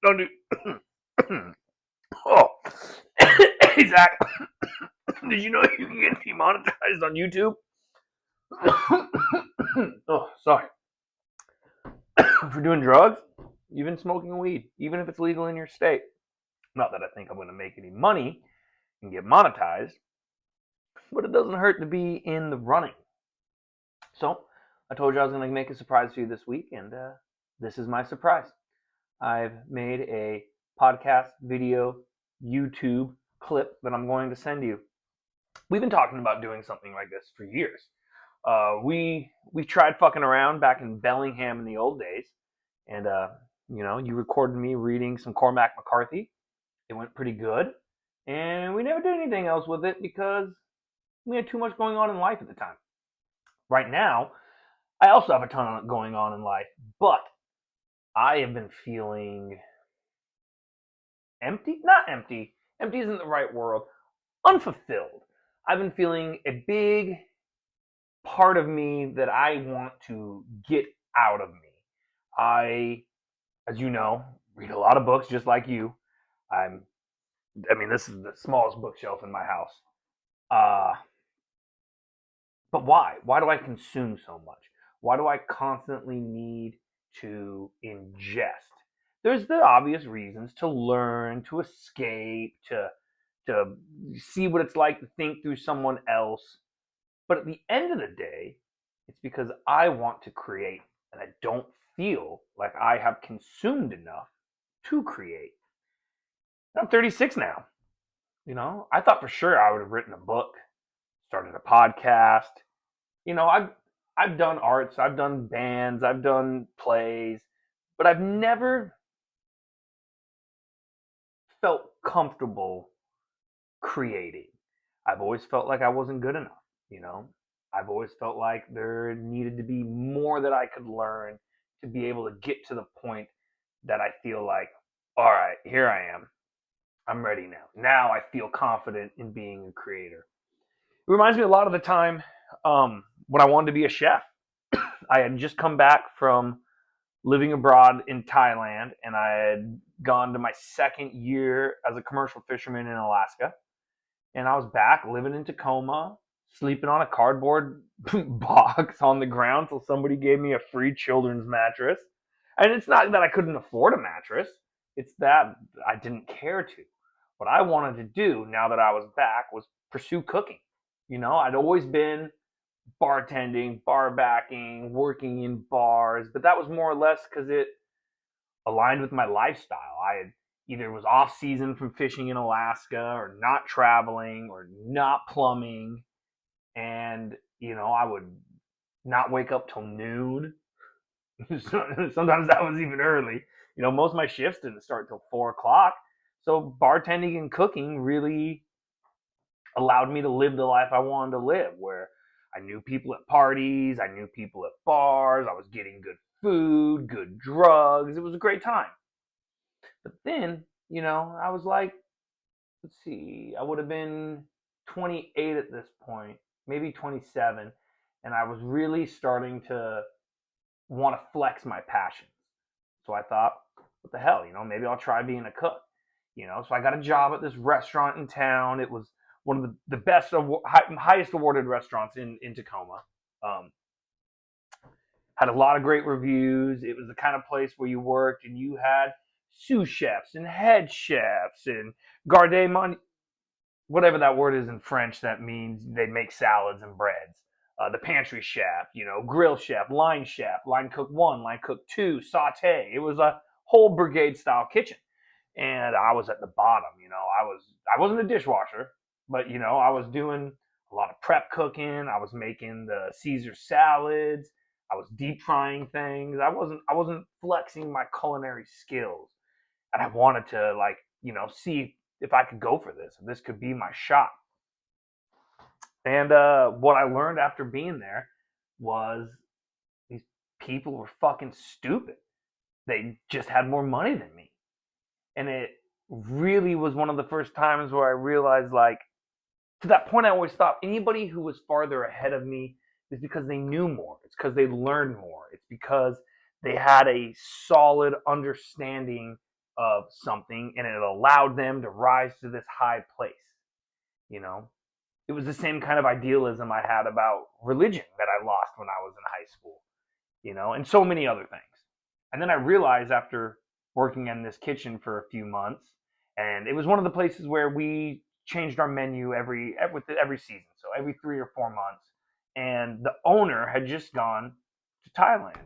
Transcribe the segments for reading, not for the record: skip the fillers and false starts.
Don't do. Oh, hey Zach, did you know you can get demonetized on YouTube? Oh, sorry. For doing drugs, even smoking weed, even if it's legal in your state. Not that I think I'm going to make any money and get monetized, but it doesn't hurt to be in the running. So I told you I was going to make a surprise for you this week, and this is my surprise. I've made a podcast, video, YouTube clip that I'm going to send you. We've been talking about doing something like this for years. We tried fucking around back in Bellingham in the old days, and you recorded me reading some Cormac McCarthy. It went pretty good, and we never did anything else with it because we had too much going on in life at the time. Right now, I also have a ton going on in life, but I have been feeling empty. Not empty. Empty isn't the right word. Unfulfilled. I've been feeling a big part of me that I want to get out of me. I, as you know, read a lot of books just like you. This is the smallest bookshelf in my house. Uh, but why? Why do I consume so much? Why do I constantly need to ingest? There's the obvious reasons to learn, to escape, to see what it's like to think through someone else. But at the end of the day, it's because I want to create and I don't feel like I have consumed enough to create. I'm 36 now. I thought for sure I would have written a book, started a podcast. I've done arts, I've done bands, I've done plays, but I've never felt comfortable creating. I've always felt like I wasn't good enough, you know. I've always felt like there needed to be more that I could learn to be able to get to the point that I feel like, all right, here I am. I'm ready now. Now I feel confident in being a creator. It reminds me a lot of the time when I wanted to be a chef. I had just come back from living abroad in Thailand, and I had gone to my second year as a commercial fisherman in Alaska. And I was back living in Tacoma, sleeping on a cardboard box on the ground till somebody gave me a free children's mattress. And it's not that I couldn't afford a mattress, it's that I didn't care to. What I wanted to do now that I was back was pursue cooking. I'd always been bartending, bar backing, working in bars, but that was more or less because it aligned with my lifestyle. I had either was off season from fishing in Alaska or not traveling or not plumbing. And, I would not wake up till noon. Sometimes that was even early. Most of my shifts didn't start till 4 o'clock. So bartending and cooking really allowed me to live the life I wanted to live, where I knew people at parties, I knew people at bars, I was getting good food, good drugs. It was a great time. But then, I was like, let's see, I would have been 28 at this point, maybe 27, and I was really starting to want to flex my passions. So I thought, what the hell, maybe I'll try being a cook. So I got a job at this restaurant in town. It was one of the best, highest awarded restaurants in Tacoma. Um, had a lot of great reviews. It was the kind of place where you worked and you had sous chefs and head chefs and garde man, whatever that word is in French. That means they make salads and breads. The pantry chef, grill chef, line cook 1, line cook 2, saute. It was a whole brigade style kitchen, and I was at the bottom. I wasn't a dishwasher, but I was doing a lot of prep cooking. I was making the Caesar salads. I was deep frying things. I wasn't flexing my culinary skills, and I wanted to see if I could go for this. If this could be my shot. And what I learned after being there was these people were fucking stupid. They just had more money than me, and it really was one of the first times where I realized, to that point, I always thought anybody who was farther ahead of me is because they knew more. It's because they learned more. It's because they had a solid understanding of something, and it allowed them to rise to this high place. You know, it was the same kind of idealism I had about religion that I lost when I was in high school, and so many other things. And then I realized after working in this kitchen for a few months, and it was one of the places where we changed our menu every season, so every 3 or 4 months. And the owner had just gone to Thailand,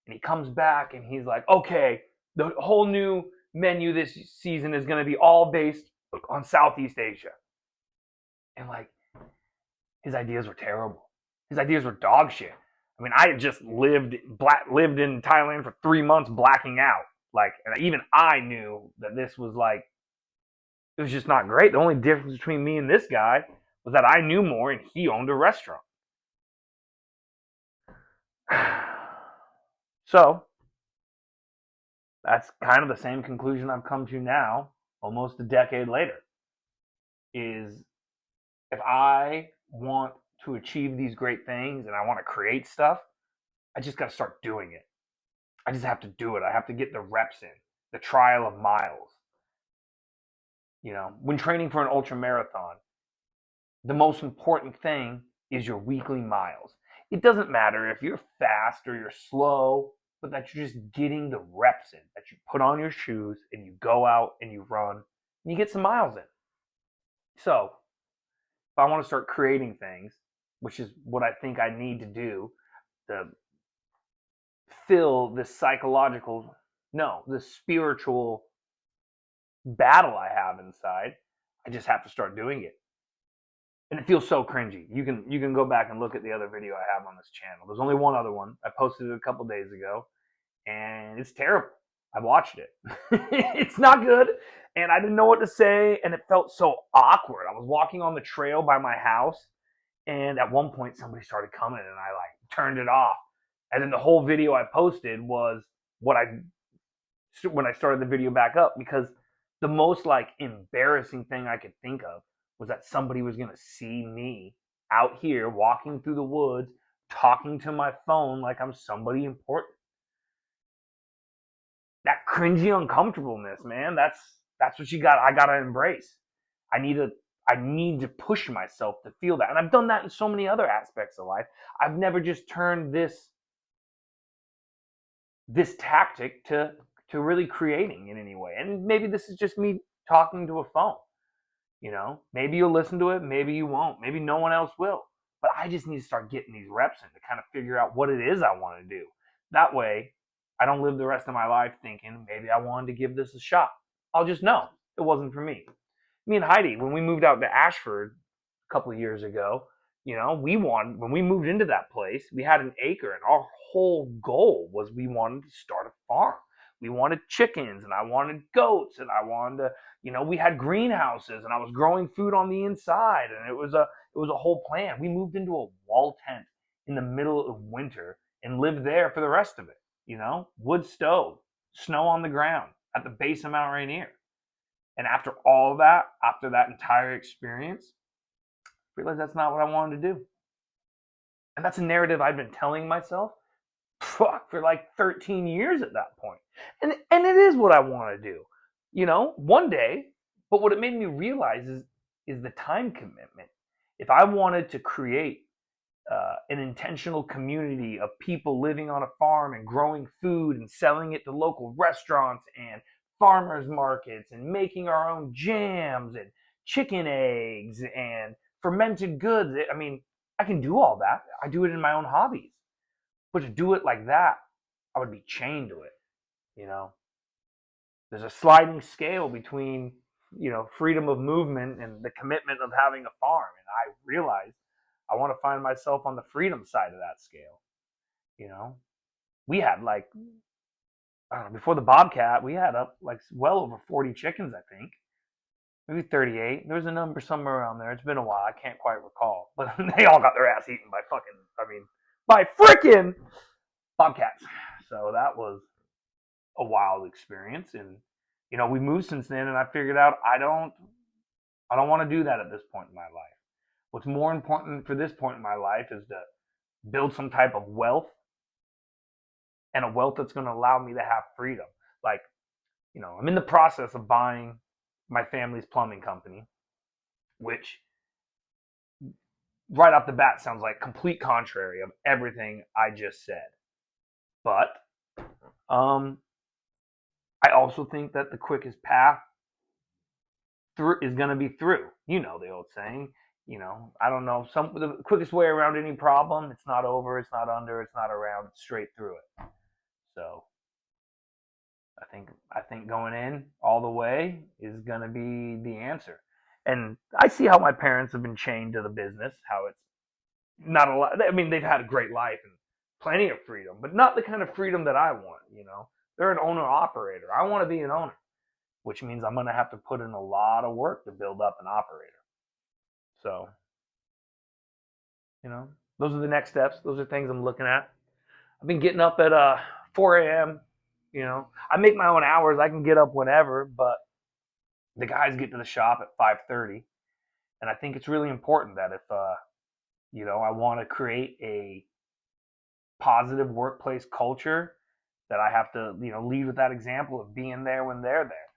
and he comes back and he's like, "Okay, the whole new menu this season is going to be all based on Southeast Asia." And like, his ideas were terrible. His ideas were dog shit. I mean, I had just lived in Thailand for 3 months, blacking out. Like, and even I knew that this was like, it was just not great. The only difference between me and this guy was that I knew more and he owned a restaurant. So that's kind of the same conclusion I've come to now, almost a decade later. Is if I want to achieve these great things and I want to create stuff, I just got to start doing it. I just have to do it. I have to get the reps in, the trial of miles. When training for an ultra marathon, the most important thing is your weekly miles. It doesn't matter if you're fast or you're slow, but that you're just getting the reps in, that you put on your shoes and you go out and you run and you get some miles in. So, if I want to start creating things, which is what I think I need to do to fill this this spiritual battle I have inside, I just have to start doing it. And it feels so cringy. You can go back and look at the other video I have on this channel. There's only one other one. I posted it a couple days ago, and it's terrible. I watched it. It's not good, and I didn't know what to say, and it felt so awkward. I was walking on the trail by my house, and at one point somebody started coming, and I like turned it off. And then the whole video I posted was when I started the video back up, because the most like embarrassing thing I could think of was that somebody was going to see me out here walking through the woods, talking to my phone like I'm somebody important. That cringy uncomfortableness, man, that's what I got to embrace. I need to push myself to feel that. And I've done that in so many other aspects of life. I've never just turned this tactic to really creating in any way. And maybe this is just me talking to a phone. Maybe you'll listen to it, maybe you won't, maybe no one else will. But I just need to start getting these reps in to kind of figure out what it is I want to do. That way, I don't live the rest of my life thinking maybe I wanted to give this a shot. I'll just know it wasn't for me. Me and Heidi, when we moved out to Ashford a couple of years ago, when we moved into that place, we had an acre, and our whole goal was we wanted to start a farm. We wanted chickens, and I wanted goats, and I wanted to, we had greenhouses, and I was growing food on the inside, and it was a whole plan. We moved into a wall tent in the middle of winter and lived there for the rest of it. Wood stove, snow on the ground at the base of Mount Rainier. And after all of that, after that entire experience, I realized that's not what I wanted to do. And that's a narrative I've been telling myself for like 13 years at that point. And it is what I want to do, one day. But what it made me realize is the time commitment. If I wanted to create an intentional community of people living on a farm and growing food and selling it to local restaurants and farmers markets and making our own jams and chicken eggs and fermented goods, I mean, I can do all that. I do it in my own hobbies. But to do it like that, I would be chained to it. There's a sliding scale between, freedom of movement and the commitment of having a farm. And I realized I want to find myself on the freedom side of that scale. We had like, I don't know, before the Bobcat, we had up like well over 40 chickens, I think. Maybe 38. There's a number somewhere around there. It's been a while. I can't quite recall. But they all got their ass eaten by frickin' bobcats. So that was a wild experience. And, we moved since then, and I figured out I don't want to do that at this point in my life. What's more important for this point in my life is to build some type of wealth, and a wealth that's going to allow me to have freedom. Like, I'm in the process of buying my family's plumbing company, which right off the bat sounds like complete contrary of everything I just said. But um, I also think that the quickest path through is going to be through. The old saying. I don't know. The quickest way around any problem. It's not over. It's not under. It's not around. It's straight through it. So I think going in all the way is going to be the answer. And I see how my parents have been chained to the business. How it's not a lot. I mean, they've had a great life and plenty of freedom, but not the kind of freedom that I want. They're an owner operator. I want to be an owner, which means I'm going to have to put in a lot of work to build up an operator. So, you know, those are the next steps. Those are things I'm looking at. I've been getting up at 4 a.m. I make my own hours. I can get up whenever, but the guys get to the shop at 5:30, and I think it's really important that if I want to create a positive workplace culture, that I have to lead with that example of being there when they're there.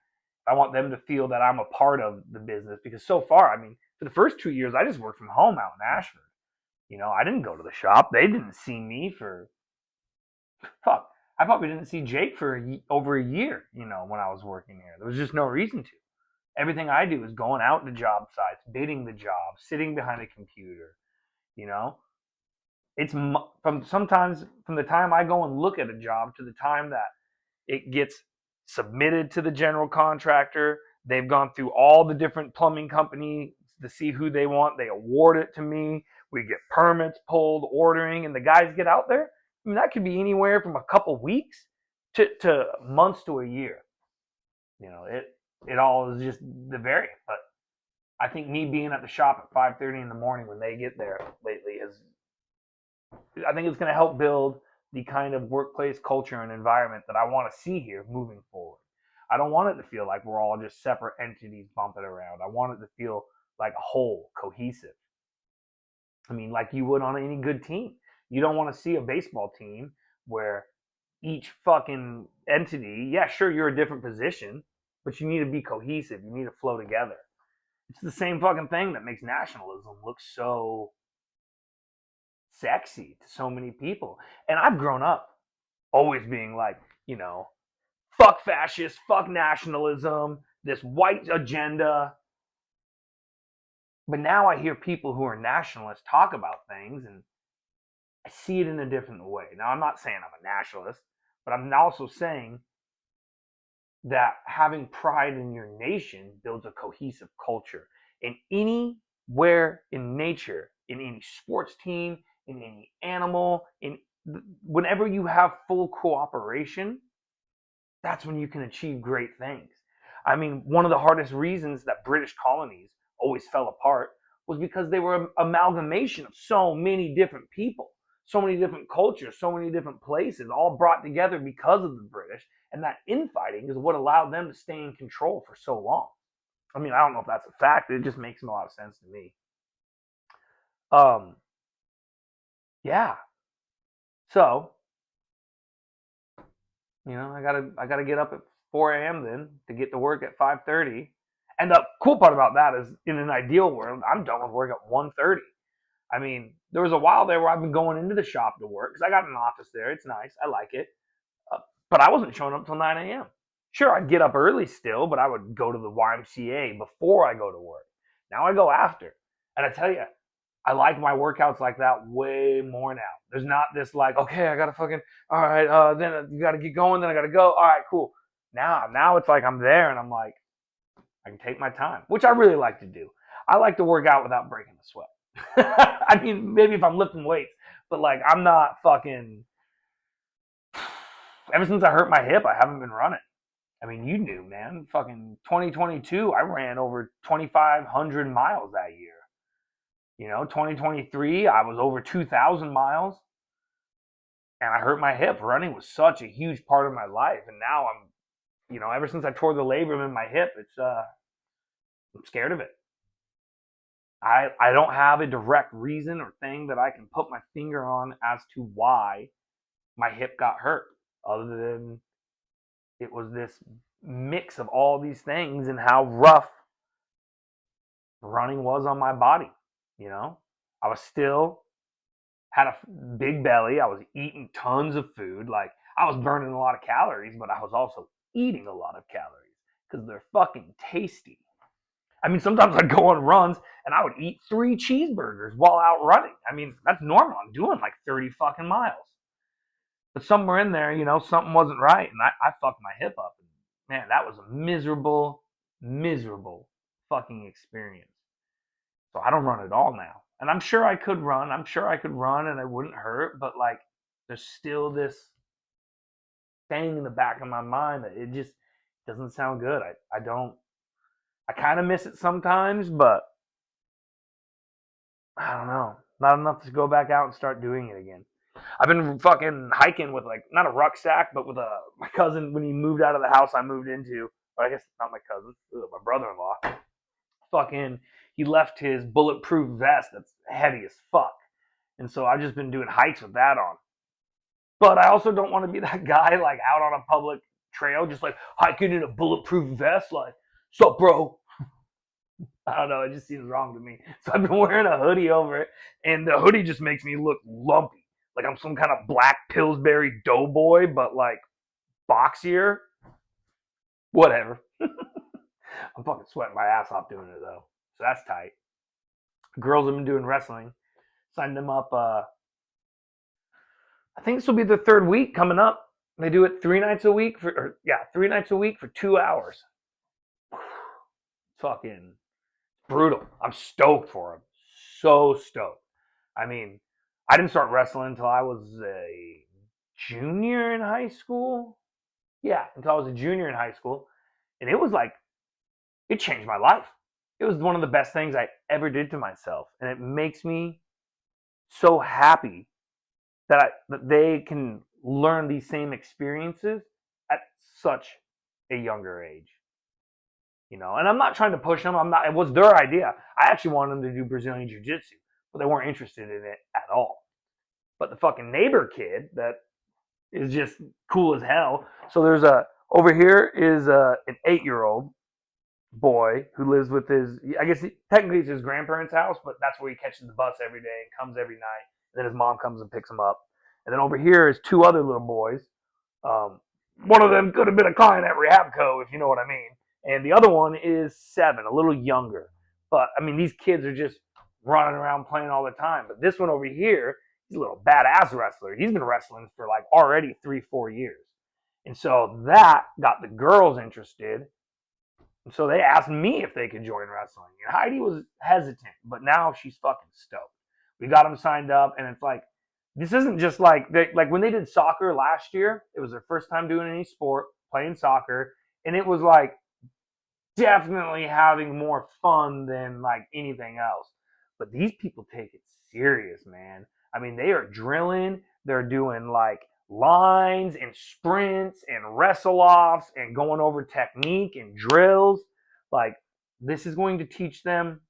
I want them to feel that I'm a part of the business because so far, I mean, for the first 2 years, I just worked from home out in Ashford. I didn't go to the shop. They didn't see me for fuck. I probably didn't see Jake for over a year. When I was working here, there was just no reason to. Everything I do is going out to job sites, bidding the job, sitting behind a computer. You know, it's from the time I go and look at a job to the time that it gets submitted to the general contractor. They've gone through all the different plumbing companies to see who they want. They award it to me. We get permits pulled, ordering, and the guys get out there. I mean, that could be anywhere from a couple weeks to months to a year. It all is just the variant. But I think me being at the shop at 5:30 in the morning when they get there lately I think it's going to help build the kind of workplace culture and environment that I want to see here moving forward. I don't want it to feel like we're all just separate entities bumping around. I want it to feel like a whole, cohesive. I mean, like you would on any good team. You don't want to see a baseball team where each fucking entity, yeah, sure, you're a different position, but you need to be cohesive. You need to flow together. It's the same fucking thing that makes nationalism look so sexy to so many people. And I've grown up always being like, fuck fascists, fuck nationalism, this white agenda. But now I hear people who are nationalists talk about things and I see it in a different way. Now, I'm not saying I'm a nationalist, but I'm also saying that having pride in your nation builds a cohesive culture. And anywhere in nature, in any sports team, in any animal, whenever you have full cooperation, that's when you can achieve great things. I mean, one of the hardest reasons that British colonies always fell apart was because they were an amalgamation of so many different people, so many different cultures, so many different places, all brought together because of the British. And that infighting is what allowed them to stay in control for so long. I mean, I don't know if that's a fact, but it just makes a lot of sense to me. Um, yeah. So, I gotta get up at 4 a.m. then to get to work at 5:30. And the cool part about that is, in an ideal world, I'm done with work at 1:30. I mean, there was a while there where I've been going into the shop to work because I got an office there. It's nice. I like it. But I wasn't showing up till 9 a.m. Sure, I'd get up early still, but I would go to the YMCA before I go to work. Now I go after. And I tell you, I like my workouts like that way more now. There's not this like, okay, I gotta fucking, all right, then you gotta get going, then I gotta go. All right, cool. Now it's like I'm there and I'm like, I can take my time, which I really like to do. I like to work out without breaking the sweat. I mean, maybe if I'm lifting weights, but like I'm not fucking. Ever since I hurt my hip, I haven't been running. I mean, you knew, man. Fucking 2022, I ran over 2,500 miles that year. 2023, I was over 2,000 miles, and I hurt my hip. Running was such a huge part of my life, and now ever since I tore the labrum in my hip, I'm scared of it. I don't have a direct reason or thing that I can put my finger on as to why my hip got hurt, other than it was this mix of all these things and how rough running was on my body. You know, I was still had a big belly. I was eating tons of food. Like I was burning a lot of calories, but I was also eating a lot of calories because they're fucking tasty. I mean, sometimes I'd go on runs and I would eat 3 cheeseburgers while out running. I mean, that's normal. I'm doing like 30 fucking miles. But somewhere in there, something wasn't right. And I fucked my hip up. And man, that was a miserable, miserable fucking experience. So I don't run at all now. And I'm sure I could run. I'm sure I could run and it wouldn't hurt. But like, there's still this thing in the back of my mind that it just doesn't sound good. I don't, I kind of miss it sometimes, but I don't know. Not enough to go back out and start doing it again. I've been fucking hiking with like not a rucksack, but with my cousin when he moved out of the house I moved into. Or I guess not my cousin, my brother-in-law. Fucking, he left his bulletproof vest that's heavy as fuck, and so I've just been doing hikes with that on. But I also don't want to be that guy like out on a public trail, just like hiking in a bulletproof vest, like, sup, bro? I don't know. It just seems wrong to me. So I've been wearing a hoodie over it, and the hoodie just makes me look lumpy, like I'm some kind of black Pillsbury doughboy, but like boxier. Whatever. I'm fucking sweating my ass off doing it though, so that's tight. Girls have been doing wrestling. Signed them up. I think this will be the third week coming up. They do it 3 nights a week for, 3 nights a week for 2 hours. Fucking brutal. I'm stoked for them. So stoked. I mean, I didn't start wrestling until I was a junior in high school. Yeah, until I was a junior in high school. And it was like, it changed my life. It was one of the best things I ever did to myself. And it makes me so happy that they can learn these same experiences at such a younger age. And I'm not trying to push them. I'm not. It was their idea. I actually wanted them to do Brazilian Jiu-Jitsu, but they weren't interested in it at all. But the fucking neighbor kid that is just cool as hell. So there's over here is an 8-year-old boy who lives with I guess technically it's his grandparents' house, but that's where he catches the bus every day and comes every night. And then his mom comes and picks him up. And then over here is 2 other little boys. Um, One of them could have been a client at Rehabco, if you know what I mean. And the other one is 7, a little younger. But I mean, these kids are just running around playing all the time. But this one over here, he's a little badass wrestler. He's been wrestling for like already 3-4 years. And so that got the girls interested. And so they asked me if they could join wrestling. And Heidi was hesitant, but now she's fucking stoked. We got them signed up, and it's like, this isn't just like when they did soccer last year. It was their first time doing any sport, playing soccer, and it was like definitely having more fun than like anything else. But these people take it serious, man. I mean, they are drilling. They're doing like lines and sprints and wrestle offs and going over technique and drills. Like, this is going to teach them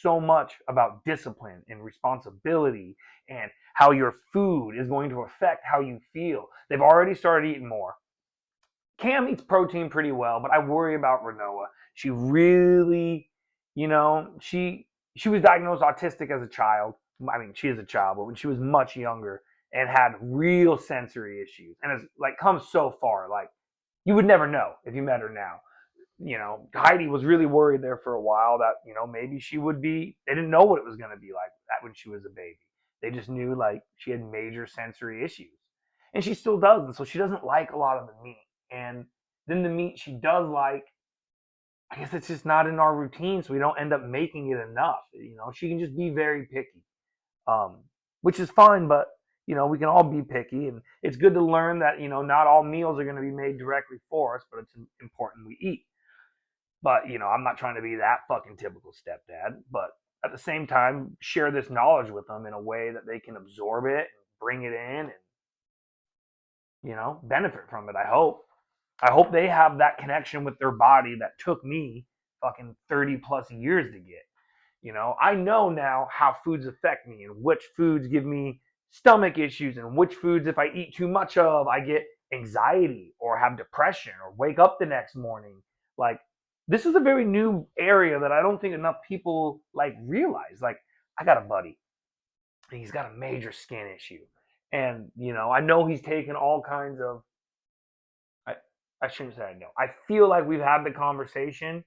so much about discipline and responsibility and how your food is going to affect how you feel. They've already started eating more. Cam eats protein pretty well, but I worry about Renoa. She really, she was diagnosed autistic as a child. I mean, she is a child, but when she was much younger and had real sensory issues, and has like come so far, like you would never know if you met her now. Heidi was really worried there for a while that maybe she would be. They didn't know what it was going to be like that when she was a baby. They just knew like she had major sensory issues, and she still does, and so she doesn't like a lot of the meat. And then the meat she does like, I guess it's just not in our routine, so we don't end up making it enough. She can just be very picky, um, which is fine, but we can all be picky, and it's good to learn that not all meals are going to be made directly for us, but it's important we eat. But I'm not trying to be that fucking typical stepdad, but at the same time, share this knowledge with them in a way that they can absorb it and bring it in and benefit from it. I hope they have that connection with their body that took me fucking 30 plus years to get. I know now how foods affect me and which foods give me stomach issues and which foods, if I eat too much of, I get anxiety or have depression or wake up the next morning. Like, this is a very new area that I don't think enough people like realize. Like, I got a buddy, and he's got a major skin issue, and I know he's taken all kinds of. I, I shouldn't say I know. I feel like we've had the conversation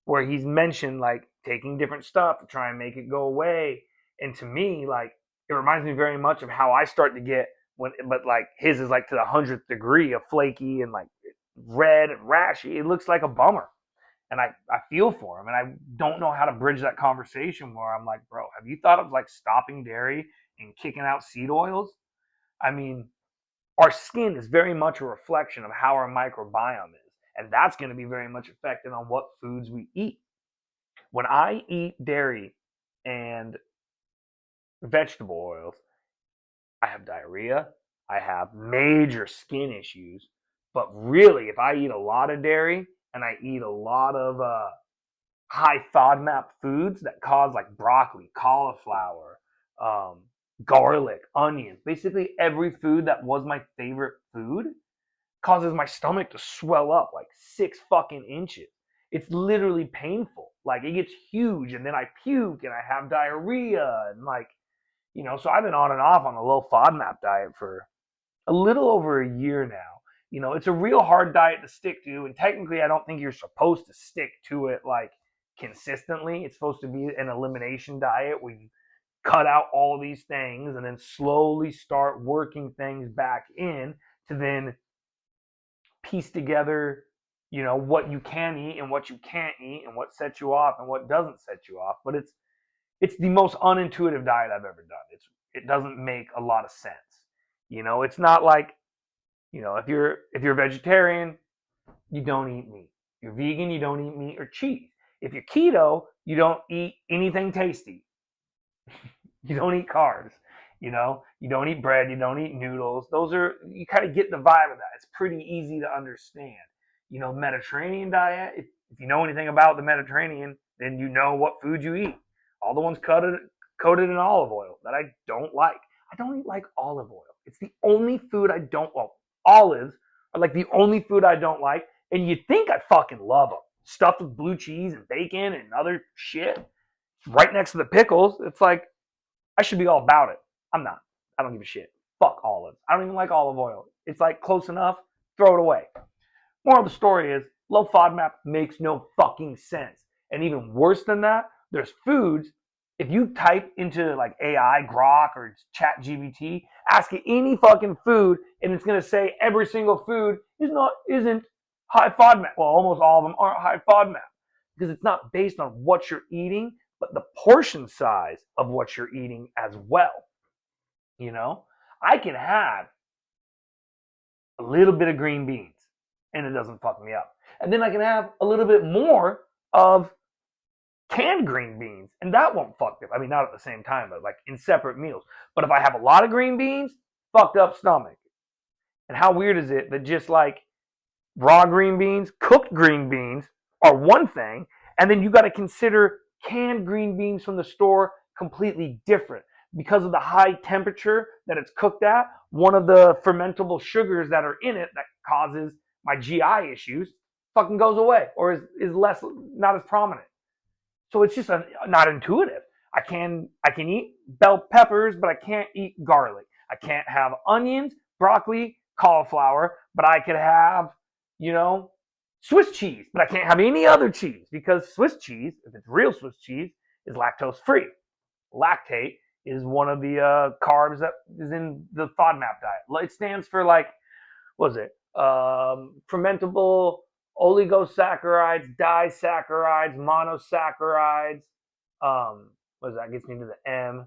where he's mentioned like taking different stuff to try and make it go away. And to me, like, it reminds me very much of how I start to get but like his is like to the 100th degree of flaky and like red and rashy. It looks like a bummer. And I feel for him, and I don't know how to bridge that conversation where I'm like, bro, have you thought of like stopping dairy and kicking out seed oils? I mean, our skin is very much a reflection of how our microbiome is. And that's going to be very much affected on what foods we eat. When I eat dairy and vegetable oils, I have diarrhea, I have major skin issues. But really, if I eat a lot of dairy and I eat a lot of high FODMAP foods that cause like broccoli, cauliflower, um, garlic, onions, basically every food that was my favorite food causes my stomach to swell up like 6 fucking inches. It's literally painful. Like, it gets huge, and then I puke and I have diarrhea, and like, so I've been on and off on a low FODMAP diet for a little over a year now. It's a real hard diet to stick to, and technically, I don't think you're supposed to stick to it like consistently. It's supposed to be an elimination diet where you cut out all these things and then slowly start working things back in to then piece together, what you can eat and what you can't eat and what sets you off and what doesn't set you off. But it's the most unintuitive diet I've ever done. It doesn't make a lot of sense. It's not like, if you're vegetarian, you don't eat meat. If you're vegan, you don't eat meat or cheese. If you're keto, you don't eat anything tasty. You don't eat carbs. You don't eat bread. You don't eat noodles. Those are, you kind of get the vibe of that. It's pretty easy to understand. Mediterranean diet, if you know anything about the Mediterranean, then you know what food you eat. All the ones coated in olive oil that I don't like. I don't like olive oil. It's the only food I don't, well, olives are like the only food I don't like. And you'd think I fucking love them. Stuffed with blue cheese and bacon and other shit. Right next to the pickles. It's like, I should be all about it. I'm not. I don't give a shit. Fuck olives. I don't even like olive oil. It's like close enough, throw it away. Moral of the story is low FODMAP makes no fucking sense. And even worse than that, there's foods. If you type into like AI, Grok, or Chat GBT, ask it any fucking food, and it's gonna say every single food isn't high FODMAP. Well, almost all of them aren't high FODMAP because it's not based on what you're eating, but the portion size of what you're eating as well. I can have a little bit of green beans and it doesn't fuck me up. And then I can have a little bit more of canned green beans and that won't fuck me up. I mean, not at the same time, but like in separate meals. But if I have a lot of green beans, fucked up stomach. And how weird is it that just like raw green beans, cooked green beans are one thing, and then you got to consider canned green beans from the store completely different because of the high temperature that it's cooked at. One of the fermentable sugars that are in it that causes my GI issues fucking goes away or is less, not as prominent. So it's just not intuitive. I can eat bell peppers, but I can't eat garlic. I can't have onions, broccoli, cauliflower, but I could have, you know, Swiss cheese, but I can't have any other cheese because Swiss cheese, if it's real Swiss cheese, is lactose free. Lactate is one of the carbs that is in the FODMAP diet. It stands for like, what is it? Fermentable oligosaccharides, disaccharides, monosaccharides. What is that? Gets me to the M.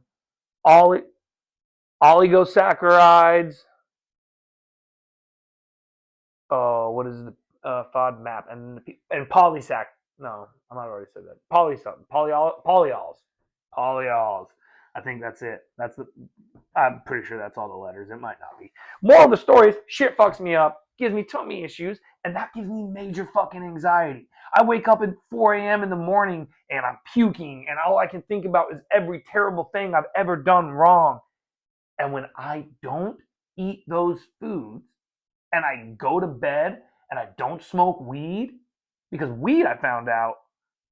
Oligosaccharides. Oh, what is the FODMAP and polysac? No, I might have already said that. Polyols. Polyols. I think that's it. I'm pretty sure that's all the letters. It might not be. Moral of the story is shit fucks me up, gives me tummy issues, and that gives me major fucking anxiety. I wake up at 4 a.m. in the morning and I'm puking, and all I can think about is every terrible thing I've ever done wrong. And when I don't eat those foods, and I go to bed and I don't smoke weed, because weed, I found out,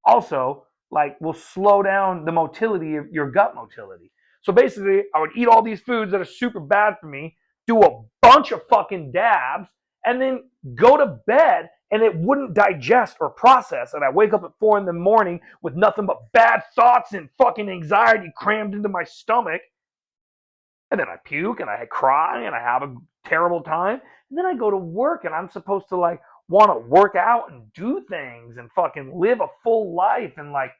also like will slow down the motility of your gut motility. So basically, I would eat all these foods that are super bad for me, do a bunch of fucking dabs, and then go to bed, and it wouldn't digest or process. And I wake up at 4 in the morning with nothing but bad thoughts and fucking anxiety crammed into my stomach. And then I puke and I cry and I have a terrible time. And then I go to work and I'm supposed to like want to work out and do things and fucking live a full life. And like,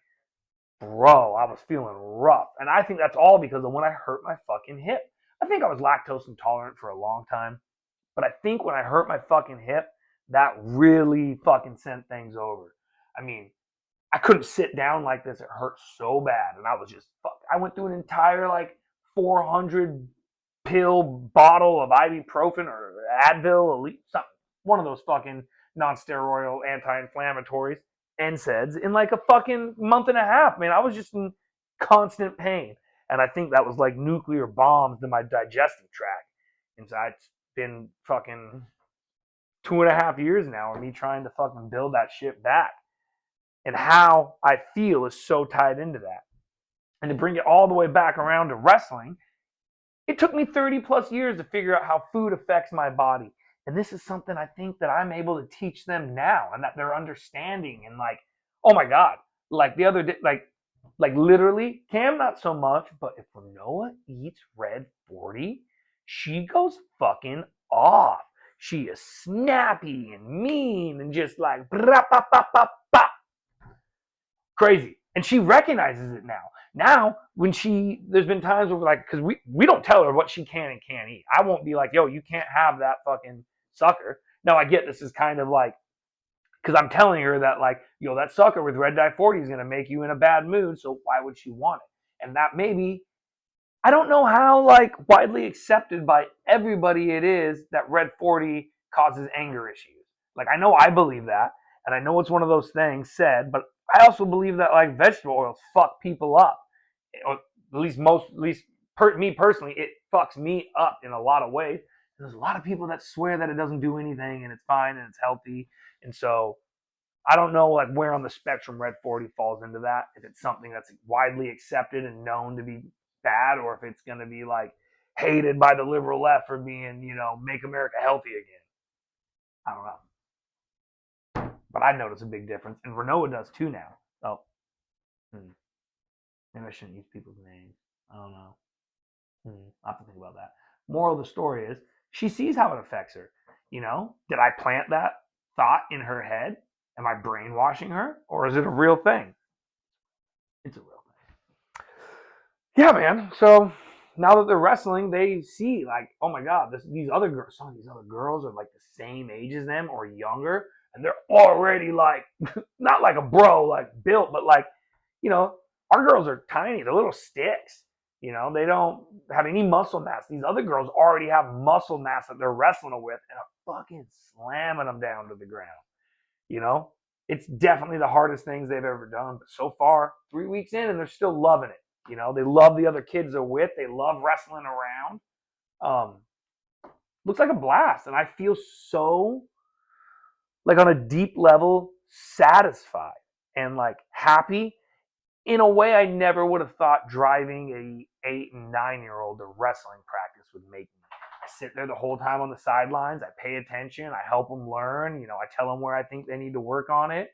bro, I was feeling rough. And I think that's all because of when I hurt my fucking hip. I think I was lactose intolerant for a long time. But I think when I hurt my fucking hip, that really fucking sent things over. I mean, I couldn't sit down like this. It hurt so bad. And I was just, fuck. I went through an entire like 400 pill bottle of ibuprofen or Advil, Elite, something, one of those fucking non-steroidal anti-inflammatories, NSAIDs, in like a fucking month and a half. Man, I was just in constant pain. And I think that was like nuclear bombs to my digestive tract. And so it's been fucking 2.5 years now of me trying to fucking build that shit back. And how I feel is so tied into that. And to bring it all the way back around to wrestling, it took me 30 plus years to figure out how food affects my body. And this is something I think that I'm able to teach them now, and that they're understanding. And like, oh my God, like the other day, like literally, Cam not so much, but if Noah eats Red 40, she goes fucking off. She is snappy and mean and just like crazy. And she recognizes it now. Now, when there's been times where like, because we don't tell her what she can and can't eat. I won't be like, yo, you can't have that fucking sucker. Now, I get this is kind of like, because I'm telling her that like, yo, that sucker with red dye 40 is going to make you in a bad mood. So why would she want it? And that maybe, I don't know how like widely accepted by everybody it is that red 40 causes anger issues. Like, I know I believe that, and I know it's one of those things said, but I also believe that like vegetable oils fuck people up. Or at least me personally, it fucks me up in a lot of ways. And there's a lot of people that swear that it doesn't do anything and it's fine and it's healthy. And so I don't know like where on the spectrum red 40 falls into that. If it's something that's widely accepted and known to be bad, or if it's going to be like hated by the liberal left for being, make America healthy again. I don't know. But I notice a big difference. And Renault does too now. Oh, maybe I shouldn't use people's names. I don't know. I'll have to think about that. Moral of the story is she sees how it affects her. Did I plant that thought in her head? Am I brainwashing her? Or is it a real thing? It's a real thing. Yeah, man. So now that they're wrestling, they see like, oh my God, these other girls, some of these other girls are like the same age as them or younger, and they're already like, not like a bro, like built, but like, our girls are tiny. They're little sticks. They don't have any muscle mass. These other girls already have muscle mass that they're wrestling with and are fucking slamming them down to the ground. It's definitely the hardest things they've ever done. But so far, 3 weeks in, and they're still loving it. They love the other kids they're with. They love wrestling around. Looks like a blast, and I feel so like on a deep level satisfied and like happy in a way I never would have thought driving a 8 and 9-year-old to wrestling practice would make me. I sit there the whole time on the sidelines. I pay attention. I help them learn. I tell them where I think they need to work on it.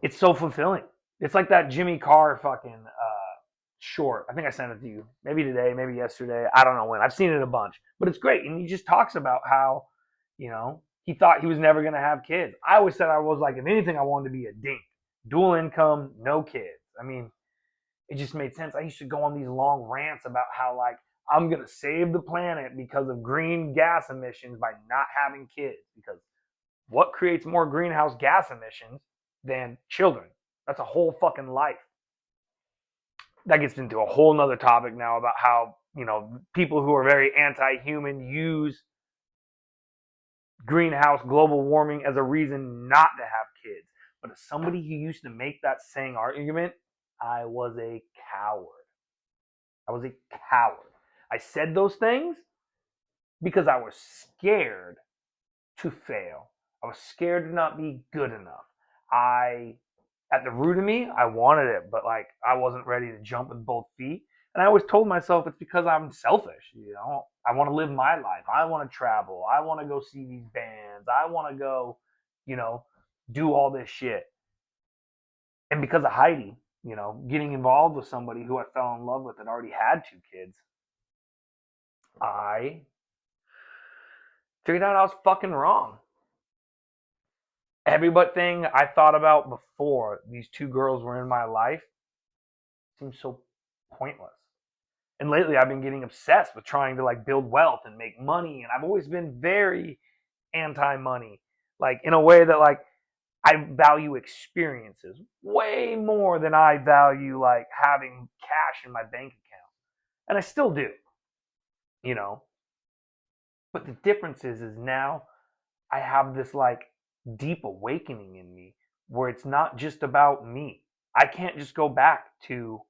It's so fulfilling. It's like that Jimmy Carr fucking short. I think I sent it to you. Maybe today, maybe yesterday. I don't know when. I've seen it a bunch. But it's great. And he just talks about how, he thought he was never going to have kids. I always said I was like, if anything, I wanted to be a dink. Dual income, no kids. I mean, it just made sense. I used to go on these long rants about how like I'm gonna save the planet because of green gas emissions by not having kids. Because what creates more greenhouse gas emissions than children? That's a whole fucking life. That gets into a whole nother topic now about how people who are very anti-human use greenhouse global warming as a reason not to have kids. But as somebody who used to make that same argument, I was a coward. I was a coward. I said those things, because I was scared to fail. I was scared to not be good enough. I, at the root of me, I wanted it, but like I wasn't ready to jump with both feet. And I always told myself it's because I'm selfish. I want to live my life. I want to travel. I want to go see these bands. I want to go, you know, do all this shit. And because of Heidi, getting involved with somebody who I fell in love with and already had 2 kids, I figured out I was fucking wrong. Everything I thought about before these 2 girls were in my life seems so pointless. And lately I've been getting obsessed with trying to like build wealth and make money, and I've always been very anti-money, like in a way that like I value experiences way more than I value like having cash in my bank account. And I still do, you know. But the difference is now I have this like deep awakening in me where it's not just about me. I can't just go back to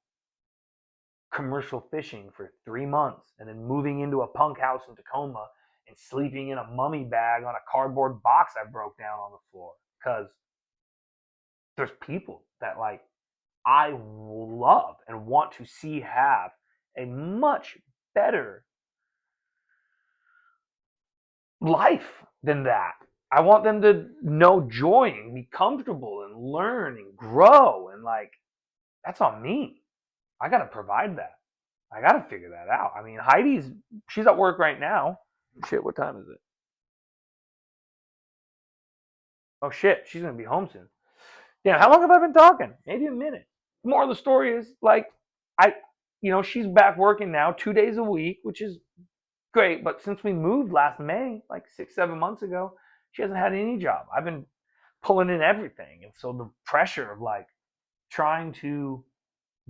commercial fishing for 3 months and then moving into a punk house in Tacoma and sleeping in a mummy bag on a cardboard box I broke down on the floor. Because there's people that like I love and want to see have a much better life than that. I want them to know joy and be comfortable and learn and grow, and like that's on me. I got to provide that. I got to figure that out. I mean, she's at work right now. Shit, what time is it? Oh shit, she's gonna be home soon. Yeah, how long have I been talking? Maybe a minute. More of the story is like I, she's back working now 2 days a week, which is great. But since we moved last May, like 6, 7 months ago, she hasn't had any job. I've been pulling in everything, and so the pressure of like trying to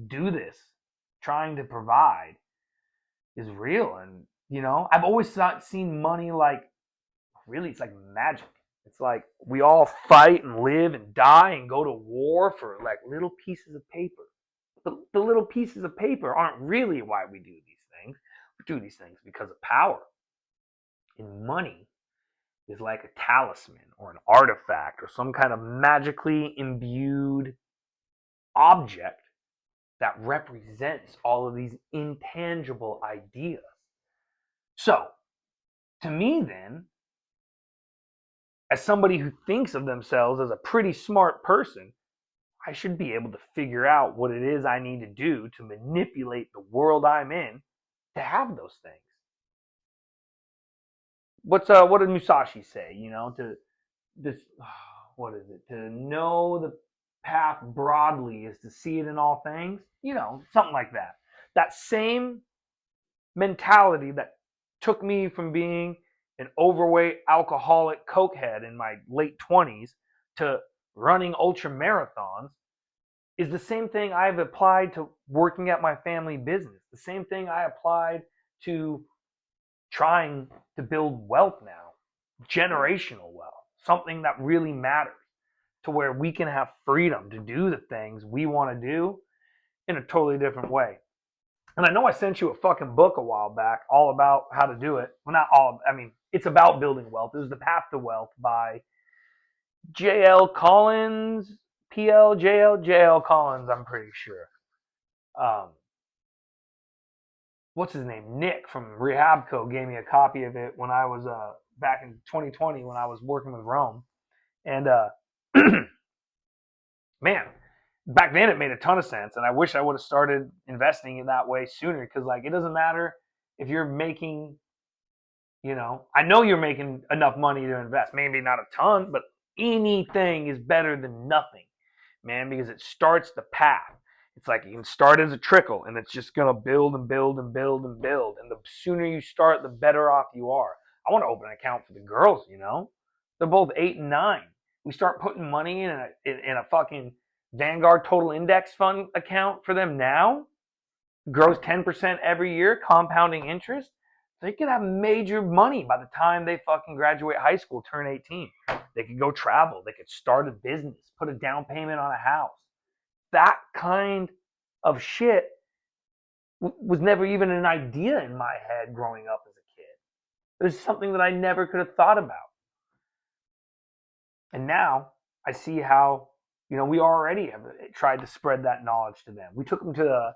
do this, trying to provide, is real. And I've always seen money like really, it's like magic. It's like we all fight and live and die and go to war for like little pieces of paper. The little pieces of paper aren't really why we do these things. We do these things because of power. And money is like a talisman or an artifact or some kind of magically imbued object that represents all of these intangible ideas. So, to me, then, as somebody who thinks of themselves as a pretty smart person, I should be able to figure out what it is I need to do to manipulate the world I'm in to have those things. What did Musashi say? To this, what is it? To know the path broadly is to see it in all things. Something like that. That same mentality that took me from being an overweight alcoholic cokehead in my late 20s to running ultra marathons is the same thing I've applied to working at my family business. The same thing I applied to trying to build wealth now, generational wealth, something that really matters, to where we can have freedom to do the things we want to do in a totally different way. And I know I sent you a fucking book a while back all about how to do it. Well, not all, I mean, it's about building wealth. It was The Path to Wealth by J.L. Collins, J.L. Collins, I'm pretty sure. Um, what's his name? Nick from Rehabco gave me a copy of it when I was back in 2020 when I was working with Rome. And man, back then it made a ton of sense. And I wish I would have started investing in that way sooner, because like it doesn't matter if you're making, I know you're making enough money to invest. Maybe not a ton, but anything is better than nothing, man, because it starts the path. It's like you can start as a trickle and it's just going to build and build and build and build. And the sooner you start, the better off you are. I want to open an account for the girls. They're both 8 and 9. We start putting money in a fucking Vanguard Total Index Fund account for them now. Grows 10% every year, compounding interest. They could have major money by the time they fucking graduate high school, turn 18. They could go travel. They could start a business, put a down payment on a house. That kind of shit was never even an idea in my head growing up as a kid. There's something that I never could have thought about. And now I see how, we already have tried to spread that knowledge to them. We took them to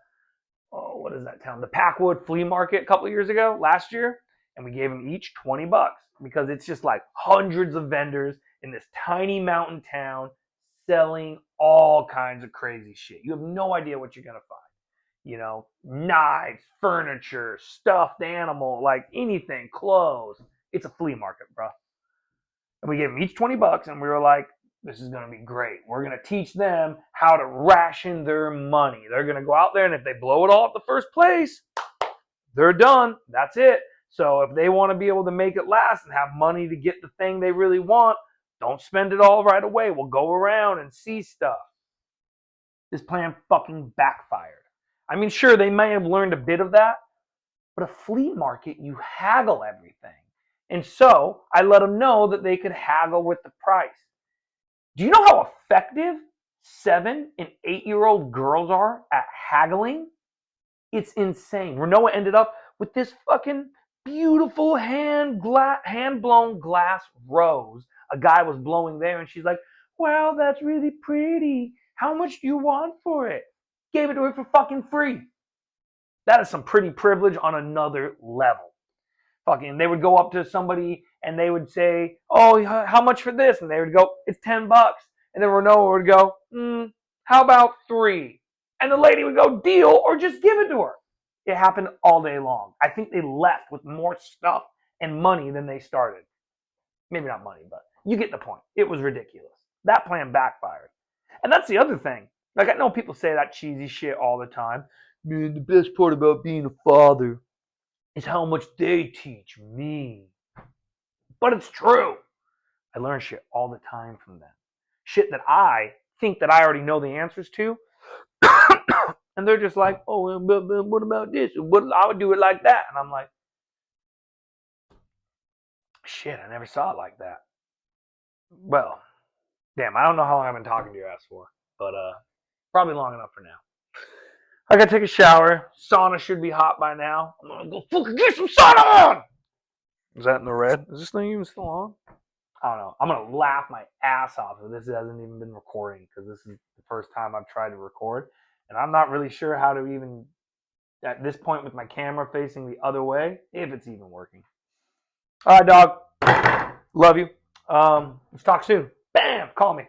what is that town? The Packwood Flea Market a couple of years ago, last year, and we gave them each $20 because it's just like hundreds of vendors in this tiny mountain town selling all kinds of crazy shit. You have no idea what you're gonna find. Knives, furniture, stuffed animal, like anything, clothes. It's a flea market, bro. And we gave them each $20, and we were like, this is going to be great. We're going to teach them how to ration their money. They're going to go out there, and if they blow it all at the first place, they're done. That's it. So if they want to be able to make it last and have money to get the thing they really want, don't spend it all right away. We'll go around and see stuff. This plan fucking backfired. I mean, sure, they may have learned a bit of that, but a flea market, you haggle everything. And so I let them know that they could haggle with the price. Do you know how effective 7 and 8-year-old girls are at haggling? It's insane. Renoa ended up with this fucking beautiful hand-blown glass rose. A guy was blowing there, and she's like, wow, that's really pretty. How much do you want for it? Gave it to her for fucking free. That is some pretty privilege on another level. Fucking, they would go up to somebody and they would say, oh, how much for this? And they would go, it's $10. And then Renoa would go, how about 3? And the lady would go, deal, or just give it to her. It happened all day long. I think they left with more stuff and money than they started. Maybe not money, but you get the point. It was ridiculous. That plan backfired. And that's the other thing. Like, I know people say that cheesy shit all the time. Man, the best part about being a father is how much they teach me. But it's true. I learn shit all the time from them. Shit that I think that I already know the answers to. And they're just like, oh, but what about this? I would do it like that. And I'm like, shit, I never saw it like that. Well, damn, I don't know how long I've been talking to your ass for. But probably long enough for now. I gotta take a shower. Sauna should be hot by now. I'm gonna go fucking get some sauna on! Is that in the red? Is this thing even still on? I don't know. I'm gonna laugh my ass off if this hasn't even been recording, because this is the first time I've tried to record, and I'm not really sure how to even, at this point with my camera facing the other way, if it's even working. All right, dog. Love you. Let's talk soon. Bam! Call me.